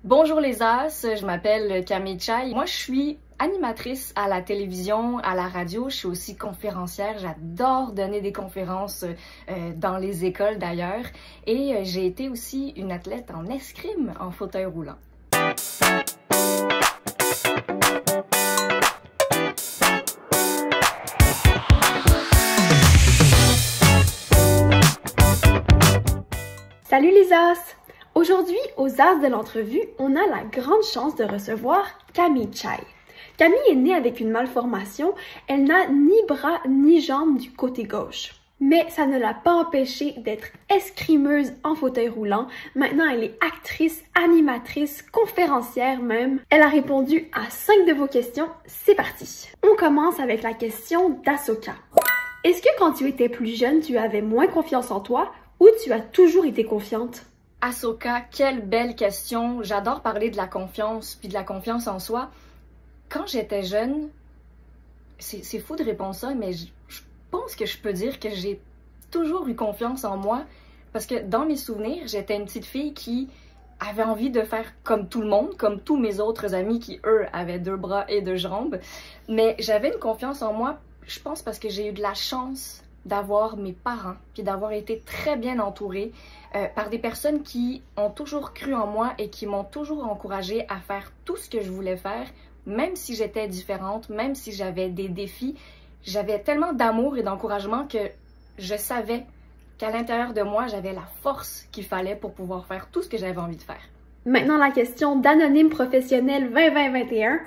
Bonjour les As, je m'appelle Camille Chai. Moi, je suis animatrice à la télévision, à la radio. Je suis aussi conférencière. J'adore donner des conférences dans les écoles d'ailleurs. Et j'ai été aussi une athlète en escrime en fauteuil roulant. Salut les As! Aujourd'hui, aux As de l'entrevue, on a la grande chance de recevoir Camille Chai. Camille est née avec une malformation, elle n'a ni bras ni jambes du côté gauche. Mais ça ne l'a pas empêchée d'être escrimeuse en fauteuil roulant. Maintenant, elle est actrice, animatrice, conférencière même. Elle a répondu à 5 de vos questions. C'est parti! On commence avec la question d'Asoka. Est-ce que quand tu étais plus jeune, tu avais moins confiance en toi ou tu as toujours été confiante? Asoka, quelle belle question! J'adore parler de la confiance puis de la confiance en soi. Quand j'étais jeune, c'est fou de répondre ça, mais je pense que je peux dire que j'ai toujours eu confiance en moi parce que dans mes souvenirs, j'étais une petite fille qui avait envie de faire comme tout le monde, comme tous mes autres amis qui, eux, avaient 2 bras et 2 jambes. Mais j'avais une confiance en moi, je pense parce que j'ai eu de la chance d'avoir mes parents, puis d'avoir été très bien entourée par des personnes qui ont toujours cru en moi et qui m'ont toujours encouragée à faire tout ce que je voulais faire, même si j'étais différente, même si j'avais des défis. J'avais tellement d'amour et d'encouragement que je savais qu'à l'intérieur de moi, j'avais la force qu'il fallait pour pouvoir faire tout ce que j'avais envie de faire. Maintenant, la question d'Anonyme Professionnel 2020-21.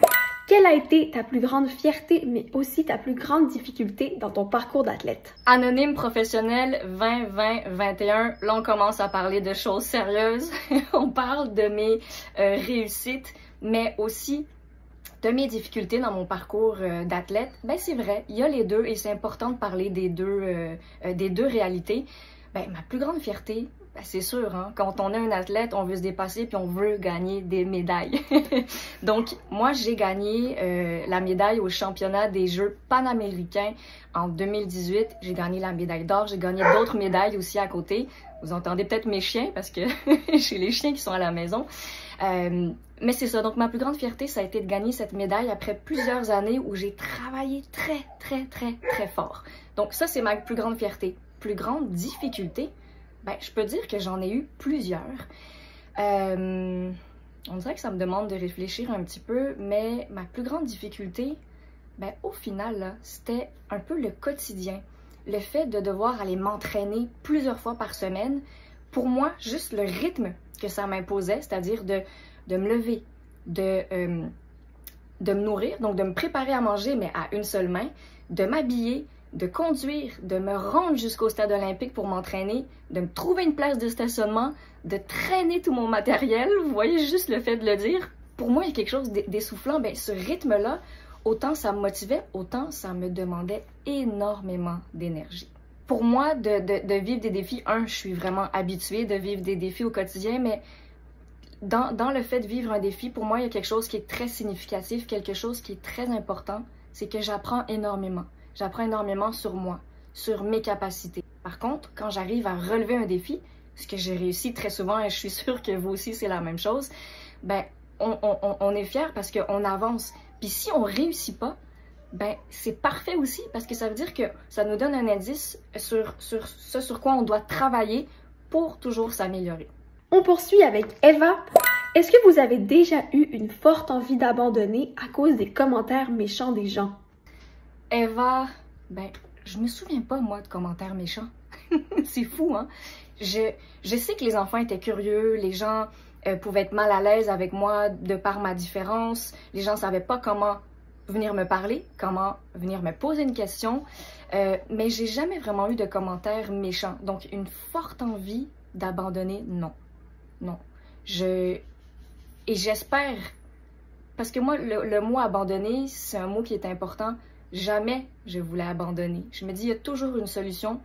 Quelle a été ta plus grande fierté, mais aussi ta plus grande difficulté dans ton parcours d'athlète? Anonyme Professionnel 2020-21, là on commence à parler de choses sérieuses. On parle de mes réussites, mais aussi de mes difficultés dans mon parcours d'athlète. Ben c'est vrai, il y a les deux et c'est important de parler des deux réalités. Ben, ma plus grande fierté, ben, c'est sûr, hein, quand on est un athlète, on veut se dépasser puis on veut gagner des médailles. Donc, moi, j'ai gagné la médaille au championnat des Jeux panaméricains en 2018. J'ai gagné la médaille d'or. J'ai gagné d'autres médailles aussi à côté. Vous entendez peut-être mes chiens parce que j'ai les chiens qui sont à la maison. Mais c'est ça. Donc, ma plus grande fierté, ça a été de gagner cette médaille après plusieurs années où j'ai travaillé très fort. Donc, ça, c'est ma plus grande fierté. Plus grande difficulté, ben, je peux dire que j'en ai eu plusieurs. On dirait que ça me demande de réfléchir un petit peu, mais ma plus grande difficulté, ben, au final, c'était un peu le quotidien. Le fait de devoir aller m'entraîner plusieurs fois par semaine, pour moi, juste le rythme que ça m'imposait, c'est-à-dire de me lever, de me nourrir, donc de me préparer à manger, mais à une seule main, de m'habiller, de conduire, de me rendre jusqu'au stade olympique pour m'entraîner, de me trouver une place de stationnement, de traîner tout mon matériel. Vous voyez juste le fait de le dire. Pour moi, il y a quelque chose d'essoufflant. Ben, ce rythme-là, autant ça me motivait, autant ça me demandait énormément d'énergie. Pour moi, de vivre des défis, je suis vraiment habituée de vivre des défis au quotidien, mais dans le fait de vivre un défi, pour moi, il y a quelque chose qui est très significatif, quelque chose qui est très important, c'est que j'apprends énormément. J'apprends énormément sur moi, sur mes capacités. Par contre, quand j'arrive à relever un défi, ce que j'ai réussi très souvent, et je suis sûre que vous aussi c'est la même chose, ben on est fiers parce qu'on avance. Puis si on réussit pas, ben c'est parfait aussi parce que ça veut dire que ça nous donne un indice sur ce sur quoi on doit travailler pour toujours s'améliorer. On poursuit avec Eva. Est-ce que vous avez déjà eu une forte envie d'abandonner à cause des commentaires méchants des gens? Eva, ben, je me souviens pas, moi, de commentaires méchants. C'est fou, hein? Je sais que les enfants étaient curieux, les gens pouvaient être mal à l'aise avec moi de par ma différence, les gens savaient pas comment venir me parler, comment venir me poser une question, mais j'ai jamais vraiment eu de commentaires méchants. Donc, une forte envie d'abandonner, non. Non. Et j'espère, parce que moi, le mot abandonner, c'est un mot qui est important. Jamais je voulais abandonner. Je me dis, il y a toujours une solution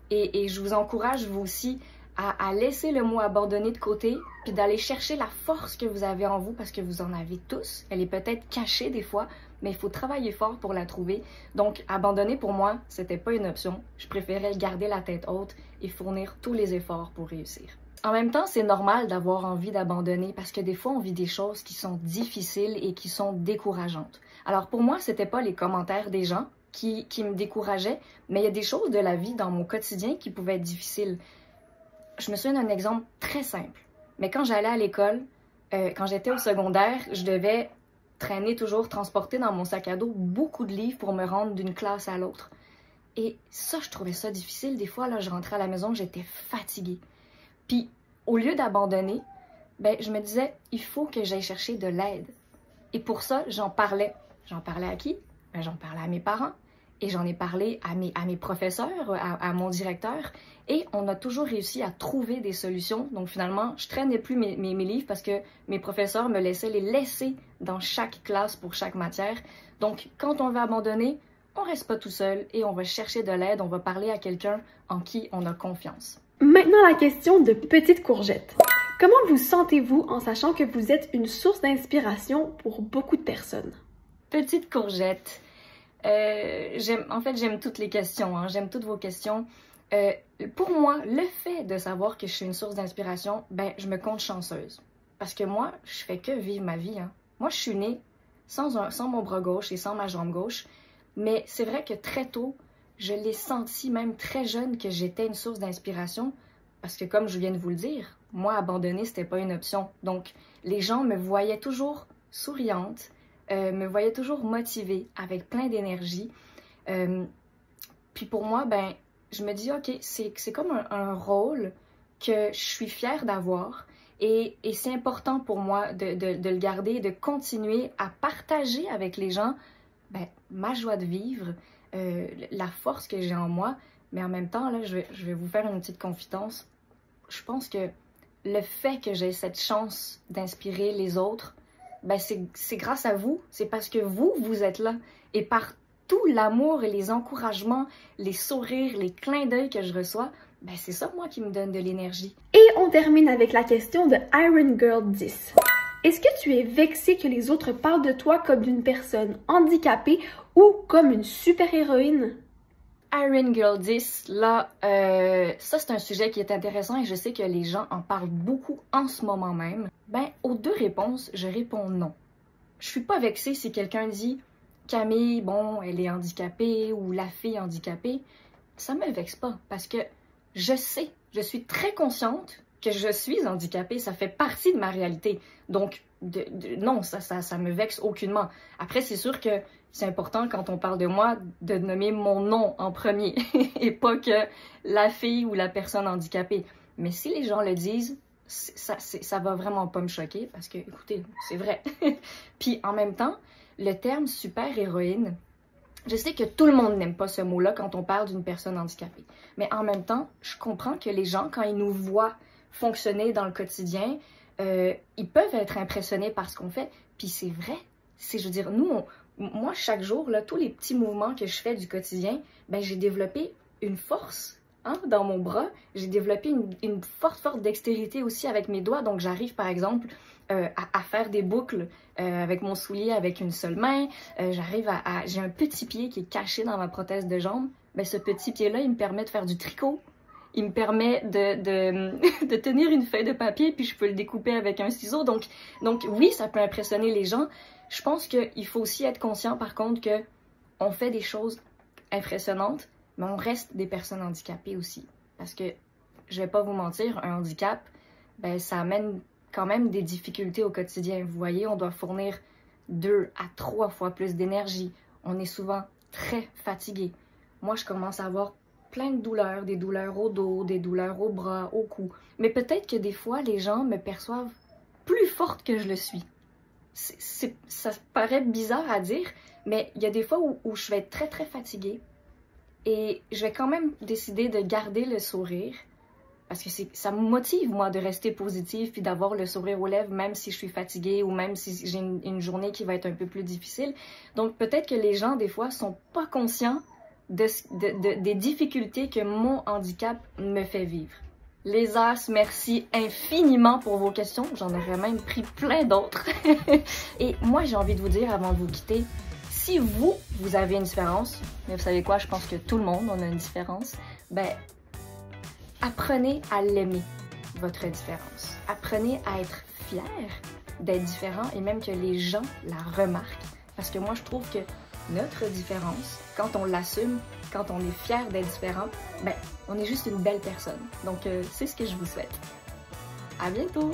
et je vous encourage, vous aussi, à laisser le mot abandonner de côté puis d'aller chercher la force que vous avez en vous parce que vous en avez tous. Elle est peut-être cachée des fois, mais il faut travailler fort pour la trouver. Donc, abandonner pour moi, c'était pas une option. Je préférais garder la tête haute et fournir tous les efforts pour réussir. En même temps, c'est normal d'avoir envie d'abandonner parce que des fois, on vit des choses qui sont difficiles et qui sont décourageantes. Alors pour moi, c'était pas les commentaires des gens qui me décourageaient, mais il y a des choses de la vie dans mon quotidien qui pouvaient être difficiles. Je me souviens d'un exemple très simple. Mais quand j'allais à l'école, quand j'étais au secondaire, je devais traîner toujours, transporter dans mon sac à dos beaucoup de livres pour me rendre d'une classe à l'autre. Et ça, je trouvais ça difficile. Des fois, là, je rentrais à la maison, j'étais fatiguée. Puis, au lieu d'abandonner, ben, je me disais, il faut que j'aille chercher de l'aide. Et pour ça, j'en parlais. J'en parlais à qui? Ben, j'en parlais à mes parents. Et j'en ai parlé à mes professeurs, à mon directeur. Et on a toujours réussi à trouver des solutions. Donc finalement, je traînais plus mes livres parce que mes professeurs me laissaient les laisser dans chaque classe pour chaque matière. Donc quand on veut abandonner, on reste pas tout seul et on va chercher de l'aide. On va parler à quelqu'un en qui on a confiance. Maintenant, la question de Petite Courgette. Comment vous sentez-vous en sachant que vous êtes une source d'inspiration pour beaucoup de personnes? Petite Courgette. J'aime toutes les questions, hein. J'aime toutes vos questions. Pour moi, le fait de savoir que je suis une source d'inspiration, ben, je me compte chanceuse. Parce que moi, je fais que vivre ma vie, hein. Moi, je suis née sans mon bras gauche et sans ma jambe gauche. Mais c'est vrai que très tôt, je l'ai senti, même très jeune, que j'étais une source d'inspiration. Parce que comme je viens de vous le dire, moi, abandonner, c'était pas une option. Donc, les gens me voyaient toujours souriante, me voyaient toujours motivée, avec plein d'énergie. Puis pour moi, ben, je me dis, OK, c'est comme un rôle que je suis fière d'avoir. Et c'est important pour moi de le garder et de continuer à partager avec les gens ben, ma joie de vivre, la force que j'ai en moi. Mais en même temps, là, je vais vous faire une petite confidence. Je pense que le fait que j'ai cette chance d'inspirer les autres, ben c'est grâce à vous. C'est parce que vous êtes là. Et par tout l'amour et les encouragements, les sourires, les clins d'œil que je reçois, ben c'est ça, moi, qui me donne de l'énergie. Et on termine avec la question de Iron Girl 10. Est-ce que tu es vexée que les autres parlent de toi comme d'une personne handicapée ou comme une super-héroïne? Iron Girl 10, là, ça c'est un sujet qui est intéressant et je sais que les gens en parlent beaucoup en ce moment même. Ben, aux deux réponses, je réponds non. Je suis pas vexée si quelqu'un dit « Camille, bon, elle est handicapée » ou « la fille handicapée ». Ça me vexe pas parce que je sais, je suis très consciente que je suis handicapée, ça fait partie de ma réalité. Donc, non, ça me vexe aucunement. Après, c'est sûr que c'est important quand on parle de moi de nommer mon nom en premier et pas que la fille ou la personne handicapée. Mais si les gens le disent, ça va vraiment pas me choquer parce que, écoutez, c'est vrai. Puis en même temps, le terme super-héroïne, je sais que tout le monde n'aime pas ce mot-là quand on parle d'une personne handicapée. Mais en même temps, je comprends que les gens, quand ils nous voient fonctionner dans le quotidien, ils peuvent être impressionnés par ce qu'on fait. Puis c'est vrai. Je veux dire, moi, chaque jour, là, tous les petits mouvements que je fais du quotidien, ben, j'ai développé une force dans mon bras. J'ai développé une forte dextérité aussi avec mes doigts. Donc, j'arrive, par exemple, à faire des boucles avec mon soulier avec une seule main. J'arrive j'ai un petit pied qui est caché dans ma prothèse de jambe. Ben, ce petit pied-là, il me permet de faire du tricot. Il me permet de tenir une feuille de papier, puis je peux le découper avec un ciseau. Donc oui, ça peut impressionner les gens. Je pense qu'il faut aussi être conscient, par contre, qu'on fait des choses impressionnantes, mais on reste des personnes handicapées aussi. Parce que, je vais pas vous mentir, un handicap, ben, ça amène quand même des difficultés au quotidien. Vous voyez, on doit fournir 2 à 3 fois plus d'énergie. On est souvent très fatigué. Moi, je commence à avoir plein de douleurs, des douleurs au dos, des douleurs au bras, au cou. Mais peut-être que des fois, les gens me perçoivent plus forte que je le suis. Ça paraît bizarre à dire, mais il y a des fois où je vais être très fatiguée et je vais quand même décider de garder le sourire parce que ça me motive, moi, de rester positive puis d'avoir le sourire aux lèvres même si je suis fatiguée ou même si j'ai une journée qui va être un peu plus difficile. Donc peut-être que les gens, des fois, sont pas conscients des difficultés que mon handicap me fait vivre. Les As, merci infiniment pour vos questions. J'en aurais même pris plein d'autres. Et moi, j'ai envie de vous dire, avant de vous quitter, si vous avez une différence, mais vous savez quoi, je pense que tout le monde, on a une différence, ben, apprenez à l'aimer. votre différence. Apprenez à être fier d'être différent et même que les gens la remarquent. Parce que moi, je trouve que notre différence, quand on l'assume, quand on est fier d'être différent, ben, on est juste une belle personne. Donc, c'est ce que je vous souhaite. À bientôt!